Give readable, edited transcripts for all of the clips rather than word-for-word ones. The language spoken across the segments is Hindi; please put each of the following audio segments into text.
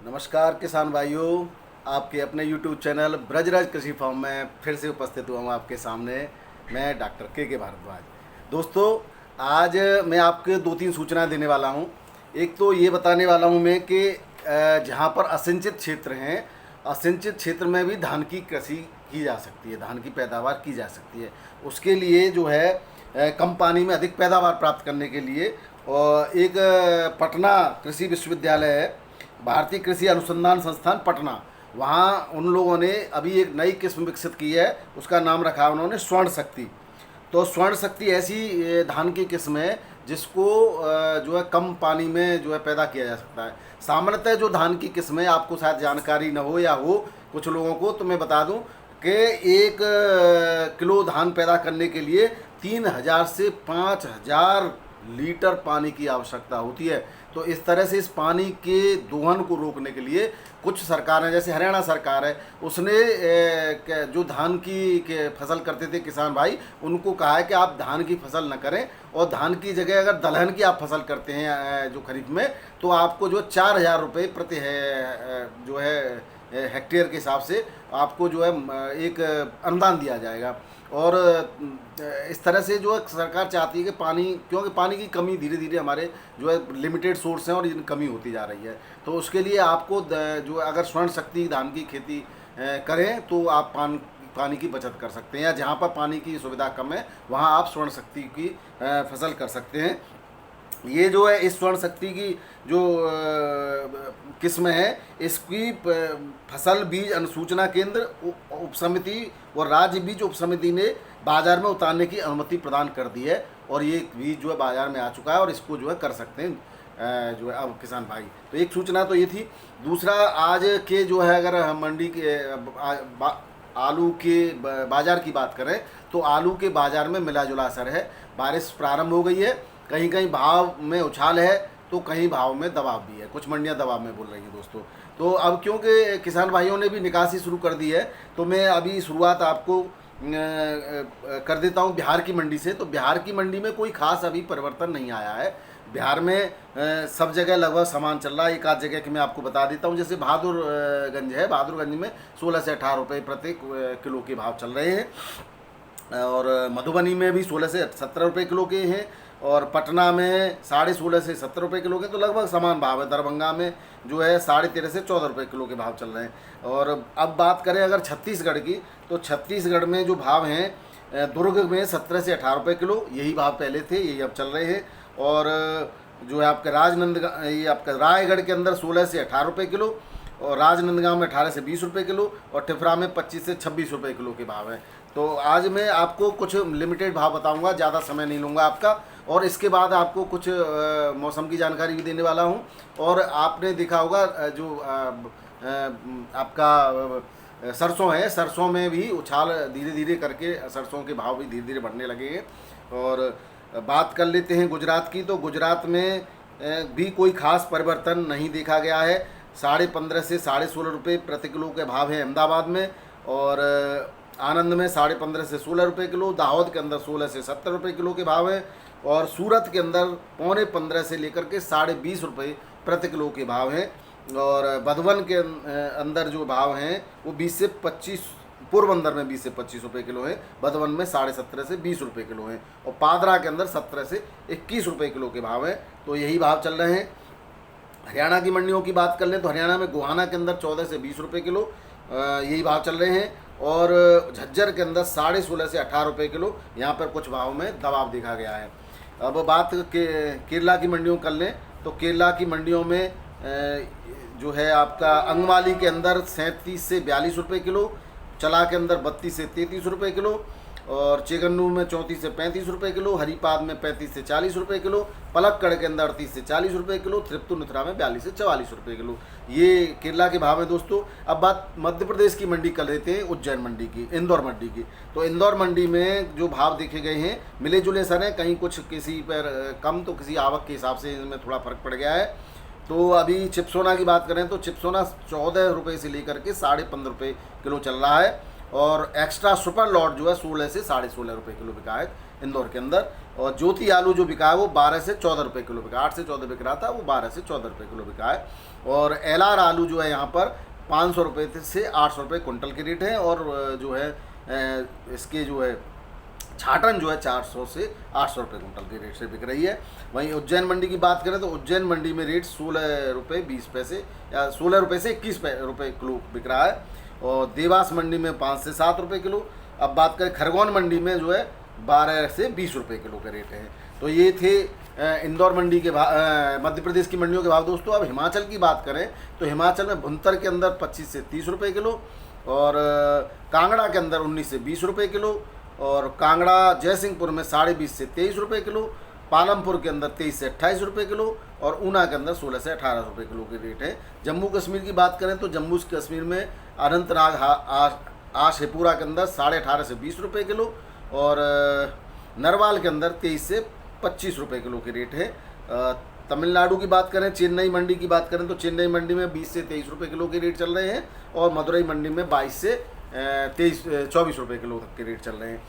नमस्कार किसान भाइयों, आपके अपने YouTube चैनल ब्रजराज कृषि फार्म में फिर से उपस्थित हुआ हूँ आपके सामने। मैं डॉक्टर के भारद्वाज। दोस्तों, आज मैं आपके दो तीन सूचना देने वाला हूँ। एक तो ये बताने वाला हूँ मैं कि जहाँ पर असिंचित क्षेत्र हैं, असिंचित क्षेत्र में भी धान की कृषि की जा सकती है, धान की पैदावार की जा सकती है। उसके लिए जो है कम पानी में अधिक पैदावार प्राप्त करने के लिए और एक पटना कृषि विश्वविद्यालय है, भारतीय कृषि अनुसंधान संस्थान पटना, वहाँ उन लोगों ने अभी एक नई किस्म विकसित की है। उसका नाम रखा है उन्होंने स्वर्ण शक्ति। तो स्वर्ण शक्ति ऐसी धान की किस्म है जिसको जो है कम पानी में जो है पैदा किया जा सकता है। सामान्यतः जो धान की किस्म है, आपको शायद जानकारी न हो या हो कुछ लोगों को, तो मैं बता दूं कि 1 किलो धान पैदा करने के लिए 3000 से 5000 लीटर पानी की आवश्यकता होती है। तो इस तरह से इस पानी के दोहन को रोकने के लिए कुछ सरकारें, जैसे हरियाणा सरकार है, उसने जो धान की के फसल करते थे किसान भाई, उनको कहा है कि आप धान की फसल न करें और धान की जगह अगर दलहन की आप फसल करते हैं जो खरीफ में, तो आपको जो 4000 रुपये प्रति जो है हेक्टेयर के हिसाब से आपको जो है एक अनुदान दिया जाएगा। और इस तरह से जो है सरकार चाहती है कि पानी, क्योंकि पानी की कमी धीरे धीरे हमारे जो है लिमिटेड सोर्स हैं और इनकी कमी होती जा रही है, तो उसके लिए आपको जो अगर स्वर्ण शक्ति धान की खेती करें तो आप पानी की बचत कर सकते हैं, या जहाँ पर पानी की सुविधा कम है वहाँ आप स्वर्ण शक्ति की फसल कर सकते हैं। ये जो है इस स्वर्ण शक्ति की जो किस्म है, इसकी फसल बीज अनुसूचना केंद्र उपसमिति और राज्य बीज उपसमिति ने बाजार में उतारने की अनुमति प्रदान कर दी है, और ये बीज जो है बाजार में आ चुका है और इसको जो है कर सकते हैं जो है अब किसान भाई। तो एक सूचना तो ये थी। दूसरा, आज के जो है अगर हम मंडी के आलू के बाज़ार की बात करें तो आलू के बाज़ार में मिला जुला असर है। बारिश प्रारंभ हो गई है, कहीं कहीं भाव में उछाल है तो कहीं भाव में दबाव भी है, कुछ मंडियां दबाव में बोल रही हैं दोस्तों। तो अब क्योंकि किसान भाइयों ने भी निकासी शुरू कर दी है, तो मैं अभी शुरुआत आपको कर देता हूं बिहार की मंडी से। तो बिहार की मंडी में कोई खास अभी परिवर्तन नहीं आया है। बिहार में सब जगह लगभग समान चल रहा है। एक आध जगह की मैं आपको बता देता हूं, जैसे बहादुरगंज है, बहादुरगंज में 16 से 18 रुपये प्रति किलो के भाव चल रहे हैं, और मधुबनी में भी 16 से 17 रुपये किलो के हैं, और पटना में 16.5 से 70 रुपये किलो के, तो लगभग समान भाव है। दरभंगा में जो है 13.5 से 14 रुपये किलो के भाव चल रहे हैं। और अब बात करें अगर छत्तीसगढ़ की, तो छत्तीसगढ़ में जो भाव हैं, दुर्ग में 17 से 18 रुपये किलो, यही भाव पहले थे, यही अब चल रहे हैं। और जो है आपके ये आपका रायगढ़ के अंदर 16 से 18 रुपये किलो, और राजनांदगांव में 18 से 20 रुपये किलो, और टिफरा में 25 से 26 रुपये किलो के भाव हैं। तो आज मैं आपको कुछ लिमिटेड भाव बताऊंगा, ज़्यादा समय नहीं लूँगा आपका, और इसके बाद आपको कुछ मौसम की जानकारी भी देने वाला हूं। और आपने देखा होगा जो आपका सरसों है, सरसों में भी उछाल धीरे धीरे करके सरसों के भाव भी धीरे धीरे बढ़ने लगे हैं। और बात कर लेते हैं गुजरात की, तो गुजरात में भी कोई खास परिवर्तन नहीं देखा गया है। 15.5 से 16.5 रुपये प्रति किलो के भाव है अहमदाबाद में, और आनंद में 15.5 से 16 रुपये किलो, दाहोद के अंदर 16 से 70 रुपये किलो के भाव है, और सूरत के अंदर 15.25 से लेकर के 20.5 रुपये प्रति किलो के भाव हैं, और बधवन के अंदर जो भाव हैं वो 20 से 25, पोरबंदर में 20 से 25 रुपये किलो है, बधवन में 17.5 से 20 रुपये किलो हैं, और पादरा के अंदर 17 से 21 रुपये किलो के भाव हैं। तो यही भाव चल रहे हैं। हरियाणा की मंडियों की बात कर लें तो हरियाणा में गोहाना के अंदर 14 से 20 रुपये किलो यही भाव चल रहे हैं, और झज्जर के अंदर 16.5 से 18 रुपये किलो, यहाँ पर कुछ भाव में दबाव देखा गया है। अब बात केरला की मंडियों कर लें तो केरला की मंडियों में जो है आपका अंगमाली के अंदर 37 से 42 रुपये किलो, चला के अंदर 32 से 33 रुपये किलो, और चेगन्नू में 34 से 35 रुपये किलो, हरिपाद में 35 से 40 रुपये किलो, पलक्कड़ के अंदर 38 से 40 रुपये किलो, त्रिपुनिथुरा में 42 से 44 रुपये किलो, ये केरला के भाव है दोस्तों। अब बात मध्य प्रदेश की मंडी कर लेते हैं, उज्जैन मंडी की, इंदौर मंडी की। तो इंदौर मंडी में जो भाव देखे गए हैं मिले जुले सर हैं, कहीं कुछ किसी पर कम तो किसी आवक के हिसाब से इनमें थोड़ा फर्क पड़ गया है। तो अभी चिपसोना की बात करें तो चिपसोना 14 रुपये से लेकर के 15.5 रुपये किलो चल रहा है, और एक्स्ट्रा सुपर लॉट जो है 16 से 16.5 रुपये किलो बिका है इंदौर के अंदर। और ज्योति आलू जो बिका है वो 12 से 14 रुपये किलो बिका, 8 से 14 बिक रहा था, वो 12 से 14 रुपये किलो बिका है। और LR आलू जो है यहाँ पर 500 रुपये से 800 रुपये कुंटल के रेट है। और जो है इसके जो है छाटन जो है 400 से 800 रुपये कुंटल के रेट से बिक रही है। वहीं उज्जैन मंडी की बात करें तो उज्जैन मंडी में रेट 16 रुपये 20 पैसे या 16 रुपये से 21 रुपये किलो बिक रहा है। और देवास मंडी में 5 से 7 रुपये किलो। अब बात करें खरगोन मंडी में जो है 12 से 20 रुपये किलो के रेट है। तो ये थे इंदौर मंडी के भाव, मध्य प्रदेश की मंडियों के भाव दोस्तों। अब हिमाचल की बात करें तो हिमाचल में भुंतर के अंदर 25 से 30 रुपये किलो, और कांगड़ा के अंदर 19 से 20 रुपये किलो, और कांगड़ा जयसिंहपुर में 20.5 से 23 रुपये किलो, पालमपुर के अंदर 23 से 28 रुपये किलो, और ऊना के अंदर 16 से 18 रुपये किलो के रेट है। जम्मू कश्मीर की बात करें तो जम्मू कश्मीर में अनंतनाग आशेपुरा के अंदर 18.5 से 20 रुपये किलो, और नरवाल के अंदर 23 से 25 रुपये किलो के रेट है। तमिलनाडु की बात करें, चेन्नई मंडी की बात करें तो चेन्नई मंडी में 20 से 23 रुपये किलो के रेट चल रहे हैं, और मदुरई मंडी में 22 से 24 रुपये किलो तक के रेट चल रहे हैं।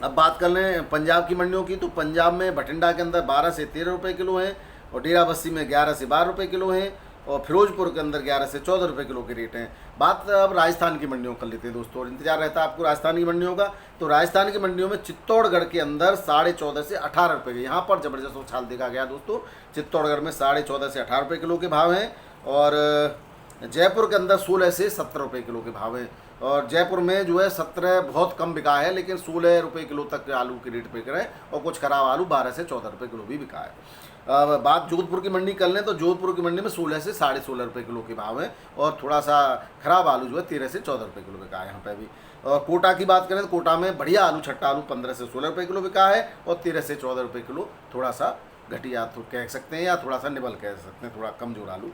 अब बात कर लें पंजाब की मंडियों की, तो पंजाब में बठिंडा के अंदर 12 से 13 रुपये किलो हैं, और डेरा बस्सी में 11 से 12 रुपये किलो हैं, और फिरोजपुर के अंदर 11 से 14 रुपये किलो के रेट हैं। बात अब राजस्थान की मंडियों कर लेते हैं दोस्तों, और इंतजार रहता है आपको राजस्थान की मंडियों का। तो राजस्थान की मंडियों में चित्तौड़गढ़ के अंदर 14.5 से 18 रुपये के, यहाँ पर ज़बरदस्त उछाल देखा गया दोस्तों। चित्तौड़गढ़ में 14.5 से 18 रुपये किलो के भाव हैं, और जयपुर के अंदर 16 से 17 रुपये किलो के भाव हैं। और जयपुर में जो है 17 बहुत कम बिका है, लेकिन 16 रुपये किलो तक आलू के रेट बिक रहे हैं, और कुछ खराब आलू 12 से 14 रुपये किलो भी बिका है। अब बात जोधपुर की मंडी कर लें तो जोधपुर की मंडी में 16 से 16.5 रुपये किलो के भाव है, और थोड़ा सा खराब आलू जो है 13 से 14 रुपये किलो बिका है यहाँ पे भी। और कोटा की बात करें तो कोटा में बढ़िया आलू, छट्टा आलू 15 से 16 रुपये किलो बिका है, और 13 से 14 रुपये किलो थोड़ा सा घटिया तो कह सकते हैं, या थोड़ा सा निबल कह सकते हैं, थोड़ा कमजोर आलू।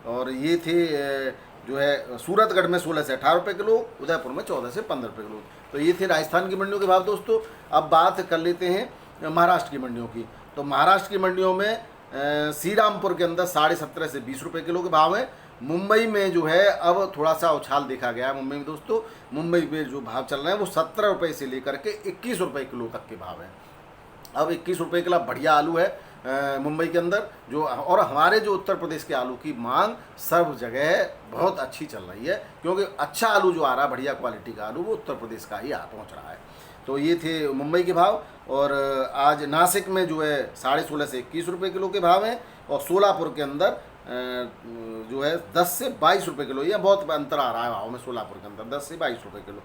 और ये थे जो है सूरतगढ़ में 16 से 18 रुपये किलो, उदयपुर में 14 से 15 रुपये किलो। तो ये थे राजस्थान की मंडियों के भाव दोस्तों। अब बात कर लेते हैं महाराष्ट्र की मंडियों की। तो महाराष्ट्र की मंडियों में श्रीरामपुर के अंदर 17.5 से 20 रुपये किलो के भाव है। मुंबई में जो है अब थोड़ा सा उछाल देखा गया है मुंबई में दोस्तों। मुंबई में जो भाव चल रहे हैं वो 17 रुपये से लेकर के 21 रुपये किलो तक के भाव हैं। अब 21 रुपये किलो बढ़िया आलू है मुंबई के अंदर जो, और हमारे जो उत्तर प्रदेश के आलू की मांग सब जगह बहुत अच्छी चल रही है, क्योंकि अच्छा आलू जो आ रहा है, बढ़िया क्वालिटी का आलू, वो उत्तर प्रदेश का ही पहुंच रहा है। तो ये थे मुंबई के भाव। और आज नासिक में जो है 16.5 से 21 रुपये किलो के भाव हैं, और सोलापुर के अंदर जो है 10 से 22 रुपये किलो, ये बहुत अंतर आ रहा है भाव में सोलापुर के अंदर 10 से 22 रुपये किलो।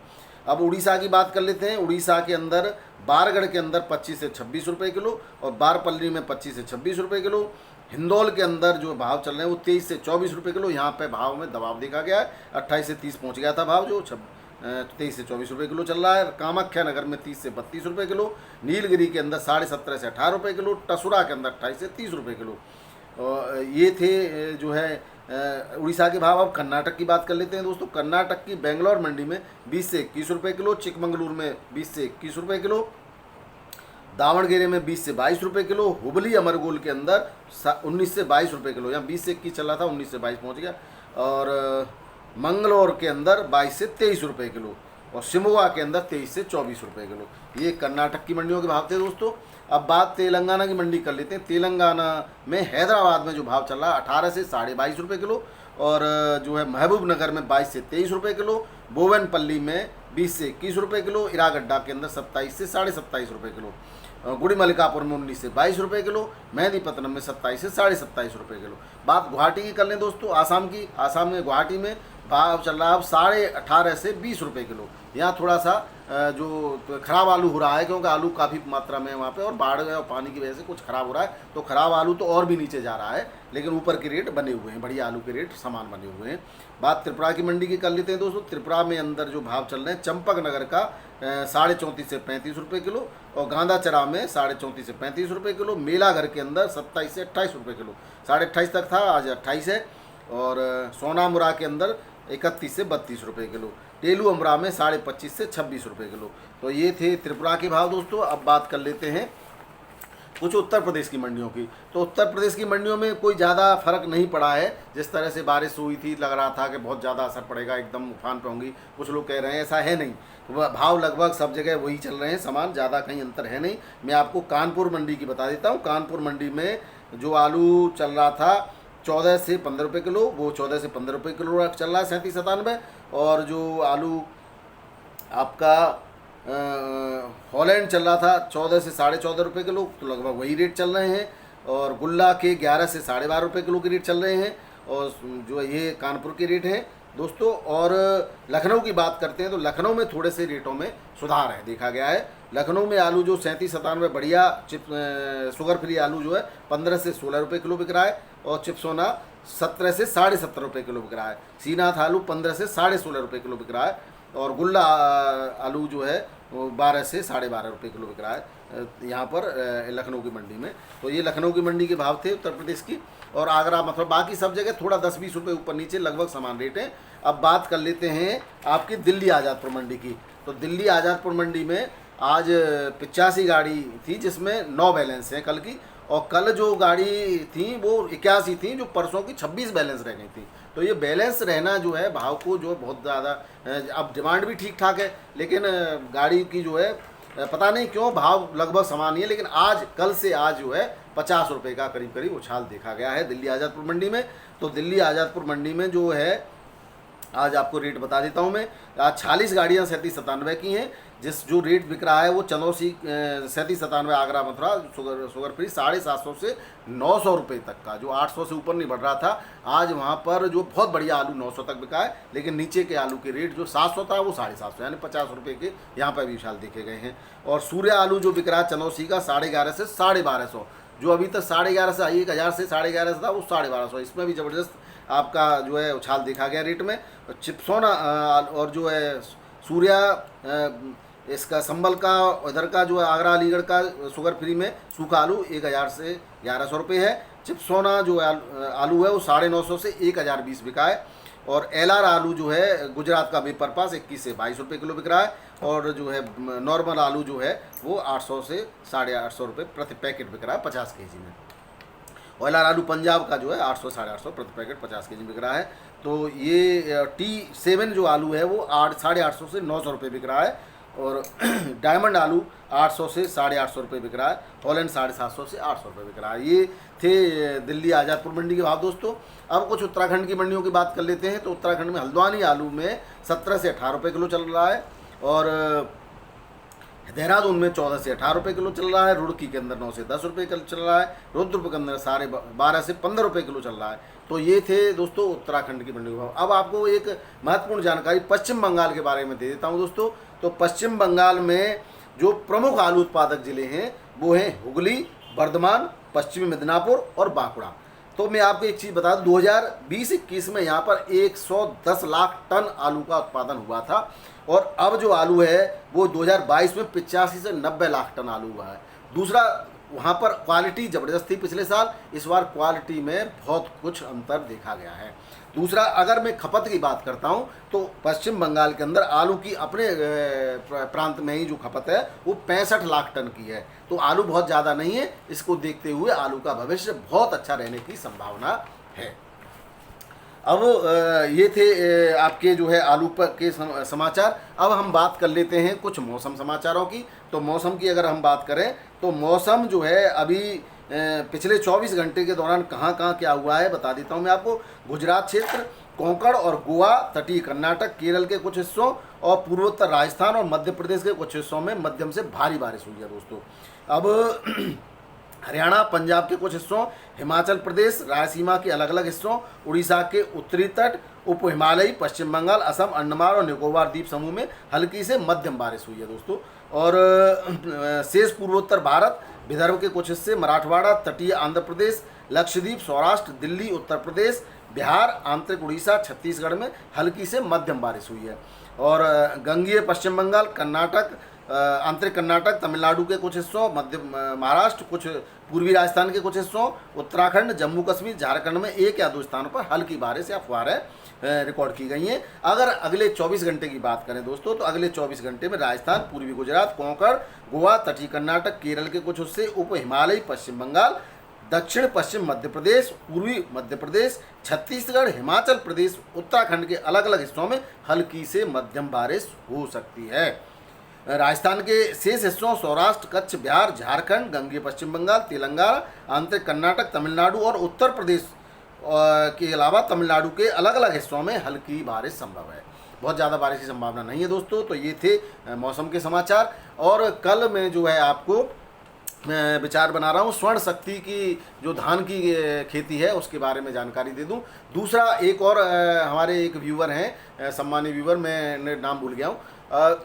अब उड़ीसा की बात कर लेते हैं। उड़ीसा के अंदर बारगढ़ के अंदर 25 से 26 रुपये किलो, और बारपल्ली में 25 से 26 रुपये किलो। हिंदौल के अंदर जो भाव चल रहे हैं वो 23 से 24 रुपये किलो। यहाँ पे भाव में दबाव देखा गया है, 28 से 30 पहुँच गया था भाव, जो 23 से 24 रुपये किलो चल रहा है। कामाख्या नगर में 30 से 32 रुपये किलो। नीलगिरी के अंदर 17.5 से 18 रुपये किलो। टसुरा के अंदर 28 से 30 रुपये किलो। ये थे जो है उड़ीसा के भाव। अब कर्नाटक की बात कर लेते हैं दोस्तों। कर्नाटक की बेंगलोर मंडी में 20 से 21 रुपये किलो। चिकमंगलुरु में 20 से 21 रुपये किलो। दावणगेरे में 20 से 22 रुपये किलो। हुबली अमरगोल के अंदर 19 से 22 रुपये किलो, यहाँ 20 से 21 चल रहा था, 19 से 22 पहुँच गया। और मंगलौर के अंदर 22 से 23 रुपये किलो, और शिमोगा के अंदर 23 से 24 रुपये किलो। ये कर्नाटक की मंडियों के भाव थे दोस्तों। अब बात तेलंगाना की मंडी कर लेते हैं। तेलंगाना में हैदराबाद में जो भाव चल रहा है 18 से 22.5 रुपये किलो, और जो है महबूब नगर में 22 से 23 रुपये किलो। बोवेनपल्ली में 20 से 21 रुपये किलो। इरागड्डा के अंदर 27 से 27.5 रुपये किलो। गुड़ी मलिकापुर में 19 से 22 रुपये किलो। मेहदीपत्तनम में 27 से 27.5 रुपये किलो। बात गुवाहाटी की कर लें दोस्तों, आसाम की। आसाम में गुवाहाटी में भाव चल रहा है अब 18.5 से 20 रुपये किलो। यहाँ थोड़ा सा जो खराब आलू हो रहा है, क्योंकि आलू काफ़ी मात्रा में है वहाँ पे, और बाढ़ और पानी की वजह से कुछ खराब हो रहा है, तो खराब आलू तो और भी नीचे जा रहा है, लेकिन ऊपर के रेट बने हुए हैं, बढ़िया आलू के रेट समान बने हुए हैं। बात त्रिपुरा की मंडी की कर लेते हैं दोस्तों। त्रिपुरा में अंदर जो भाव चल रहे हैं, चंपक नगर का 34.5 से 35 रुपये किलो, और गांधाचरा में 34.5 से 35 रुपये किलो। मेलाघर के अंदर 27 से 28 रुपये किलो, 28.5 तक था, आज 28 है। और सोनामुरा के अंदर 31 से 32 रुपये किलो। टेलू अमरा में 25.5 से 26 रुपये किलो। तो ये थे त्रिपुरा के भाव दोस्तों। अब बात कर लेते हैं कुछ उत्तर प्रदेश की मंडियों की। तो उत्तर प्रदेश की मंडियों में कोई ज़्यादा फर्क नहीं पड़ा है। जिस तरह से बारिश हुई थी, लग रहा था कि बहुत ज़्यादा असर पड़ेगा, एकदम उफान पे होंगी, कुछ लोग कह रहे हैं, ऐसा है नहीं। भाव लगभग सब जगह वही चल रहे हैं समान, ज़्यादा कहीं अंतर है नहीं। मैं आपको कानपुर मंडी की बता देता हूँ। कानपुर मंडी में जो आलू चल रहा था 14 से 15 रुपये किलो, वो 14 से 15 रुपये किलो चल रहा है 37-97। और जो आलू आपका हॉलैंड चल रहा था 14 से 14.5 रुपये किलो, तो लगभग वही रेट चल रहे हैं। और गुल्ला के 11 से 12.5 रुपये किलो के रेट चल रहे हैं, और जो ये कानपुर के रेट हैं दोस्तों। और लखनऊ की बात करते हैं तो लखनऊ में थोड़े से रेटों में सुधार है, देखा गया है। लखनऊ में आलू जो 37-97 बढ़िया शुगर फ्री आलू जो है 15 से 16 रुपये किलो बिक रहा है, और चिप्सोना 17 से 17.5 रुपये किलो बिक रहा है। सीनाथ आलू 15 से 16.5 रुपये किलो बिक रहा है, और गुल्ला आलू जो है वो 12 से 12.5 रुपये किलो बिक रहा है यहाँ पर लखनऊ की मंडी में। तो ये लखनऊ की मंडी के भाव थे उत्तर प्रदेश की। और आगरा मतलब बाकी सब जगह थोड़ा 10-20 रुपये ऊपर नीचे लगभग समान रेट है। अब बात कर लेते हैं आपकी दिल्ली आज़ादपुर मंडी की। तो दिल्ली आज़ादपुर मंडी में आज 85 गाड़ी थी, जिसमें 9 बैलेंस हैं कल की, और कल जो गाड़ी थी वो 81 थी, जो परसों की 26 बैलेंस रह गई थी। तो ये बैलेंस रहना जो है भाव को जो बहुत ज़्यादा, अब डिमांड भी ठीक ठाक है, लेकिन गाड़ी की जो है पता नहीं क्यों भाव लगभग समान ही है। लेकिन आज कल से आज जो है 50 रुपये का करीब करीब उछाल देखा गया है दिल्ली आज़ादपुर मंडी में। तो दिल्ली आज़ादपुर मंडी में जो है आज आपको रेट बता देता हूँ मैं। आज 40 गाड़ियाँ 37-97 की हैं, जिस जो रेट बिक रहा है वो चंदौसी 37-97 आगरा मथुरा शुगर फ्री 750 से 900 रुपये तक का, जो 800 से ऊपर नहीं बढ़ रहा था। आज वहाँ पर जो बहुत बढ़िया आलू 900 तक बिका है, लेकिन नीचे के आलू के रेट जो 700 था वो 750 यानी 50 रुपये के यहाँ पर भी विशाल देखे गए हैं। और सूर्य आलू जो बिक रहा है चंदौसी का 1150 से 1250, जो अभी तक 1150 से 1000 से 1150 था वो 1250, इसमें भी ज़बरदस्त आपका जो है उछाल देखा गया रेट में। चिप्सोना और जो है सूर्या इसका संबल का इधर का जो है आगरा अलीगढ़ का शुगर फ्री में सूखा आलू 1000 से 1100 रुपये है। चिप्सोना जो आलू है वो 950 से 1020 बिका है। और एलआर आलू जो है गुजरात का पेपर पास 21 से 22 रुपये किलो बिक रहा है। और जो है नॉर्मल आलू जो है वो 800 से 850 रुपये प्रति पैकेट बिक रहा है 50 केजी में। ऑयलर आलू पंजाब का जो है 800 850 प्रति पैकेट 50 केजी बिक रहा है। तो ये T7 जो आलू है वो 850 से 900 रुपये बिक रहा है। और डायमंड आलू 800 से 850 रुपये बिक रहा है। हॉलैंड 750 से 800 रुपये बिक रहा है। ये थे दिल्ली आज़ादपुर मंडी के भाव दोस्तों। अब कुछ उत्तराखंड की मंडियों की बात कर लेते हैं। तो उत्तराखंड में हल्द्वानी आलू में 17 से 18 रुपये किलो चल रहा है, और देहरादून में 14 से 18 रुपये किलो चल रहा है। रुड़की के अंदर 9 से 10 रुपये किलो चल रहा है। रुद्रपुर के अंदर 12.5 से 15 रुपये किलो चल रहा है। तो ये थे दोस्तों उत्तराखंड की मंडी के भाव। अब आपको एक महत्वपूर्ण जानकारी पश्चिम बंगाल के बारे में दे देता हूँ दोस्तों। तो पश्चिम बंगाल में जो प्रमुख आलू उत्पादक जिले हैं वो हैं हुगली, बर्धमान, पश्चिमी मिदनापुर और बांकुड़ा। तो मैं आपको एक चीज़ बता दूं, 2020-21 में यहाँ पर 110 लाख टन आलू का उत्पादन हुआ था, और अब जो आलू है वो 2022 में 85 से 90 लाख टन आलू हुआ है। दूसरा, वहाँ पर क्वालिटी ज़बरदस्त थी पिछले साल, इस बार क्वालिटी में बहुत कुछ अंतर देखा गया है। दूसरा, अगर मैं खपत की बात करता हूँ तो पश्चिम बंगाल के अंदर आलू की अपने प्रांत में ही जो खपत है वो 65 लाख टन की है। तो आलू बहुत ज़्यादा नहीं है, इसको देखते हुए आलू का भविष्य बहुत अच्छा रहने की संभावना है। अब ये थे आपके जो है आलू पर के समाचार। अब हम बात कर लेते हैं कुछ मौसम समाचारों की। तो मौसम की अगर हम बात करें तो मौसम जो है अभी पिछले 24 घंटे के दौरान कहाँ कहाँ क्या हुआ है बता देता हूँ मैं आपको। गुजरात क्षेत्र, कोंकण और गोवा, तटीय कर्नाटक, केरल के कुछ हिस्सों और पूर्वोत्तर राजस्थान और मध्य प्रदेश के कुछ हिस्सों में मध्यम से भारी बारिश हुई है दोस्तों। अब हरियाणा, पंजाब के कुछ हिस्सों, हिमाचल प्रदेश, रायलसीमा के अलग अलग हिस्सों, उड़ीसा के उत्तरी तट, उप हिमालयी, पश्चिम बंगाल, असम, अंडमान और निकोबार द्वीप समूह में हल्की से मध्यम बारिश हुई है दोस्तों। और शेष पूर्वोत्तर भारत, विदर्भ के कुछ हिस्से, मराठवाड़ा, तटीय आंध्र प्रदेश, लक्षद्वीप, सौराष्ट्र, दिल्ली, उत्तर प्रदेश, बिहार, आंतरिक उड़ीसा, छत्तीसगढ़ में हल्की से मध्यम बारिश हुई है। और गंगीय पश्चिम बंगाल, कर्नाटक, आंतरिक कर्नाटक, तमिलनाडु के कुछ हिस्सों, मध्य महाराष्ट्र, कुछ पूर्वी राजस्थान के कुछ हिस्सों, उत्तराखंड, जम्मू कश्मीर, झारखंड में एक या दो स्थानों पर हल्की बारिश या फुहारें रिकॉर्ड की गई हैं। अगर अगले 24 घंटे की बात करें दोस्तों तो अगले 24 घंटे में राजस्थान, पूर्वी गुजरात, कोंकण, गोवा, तटीय कर्नाटक, केरल के कुछ हिस्से, उप हिमालयी, पश्चिम बंगाल, दक्षिण पश्चिम मध्य प्रदेश, पूर्वी मध्य प्रदेश, छत्तीसगढ़, हिमाचल प्रदेश, उत्तराखंड के अलग अलग हिस्सों में हल्की से मध्यम बारिश हो सकती है। राजस्थान के शेष हिस्सों, सौराष्ट्र, कच्छ, बिहार, झारखंड, गंगीय पश्चिम बंगाल, तेलंगाना, आंतरिक कर्नाटक, तमिलनाडु और उत्तर प्रदेश के अलावा तमिलनाडु के अलग अलग हिस्सों में हल्की बारिश संभव है। बहुत ज़्यादा बारिश की संभावना नहीं है दोस्तों। तो ये थे मौसम के समाचार। और कल मैं जो है आपको मैं विचार बना रहा हूँ स्वर्ण शक्ति की जो धान की खेती है उसके बारे में जानकारी दे दूँ। दूसरा एक और हमारे एक व्यूवर हैं, सम्मानीय व्यूवर, मैं नाम भूल गया हूँ,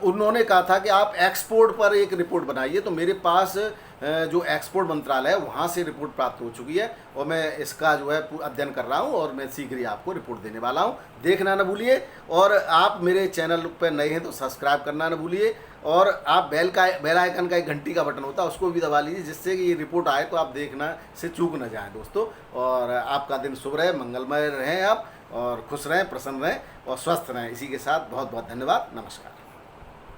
उन्होंने कहा था कि आप एक्सपोर्ट पर एक रिपोर्ट बनाइए। तो मेरे पास जो एक्सपोर्ट मंत्रालय है वहाँ से रिपोर्ट प्राप्त हो चुकी है और मैं इसका जो है अध्ययन कर रहा हूँ और मैं शीघ्र ही आपको रिपोर्ट देने वाला हूँ। देखना ना भूलिए। और आप मेरे चैनल पर नए हैं तो सब्सक्राइब करना ना भूलिए। और आप बेल आइकन का एक घंटी का बटन होता है उसको भी दबा लीजिए, जिससे कि ये रिपोर्ट आए तो आप देखना से चूक ना जाएं दोस्तों। और आपका दिन शुभ रहे, मंगलमय रहें आप, और खुश रहें, प्रसन्न रहें और स्वस्थ रहें। इसी के साथ बहुत बहुत धन्यवाद। नमस्कार।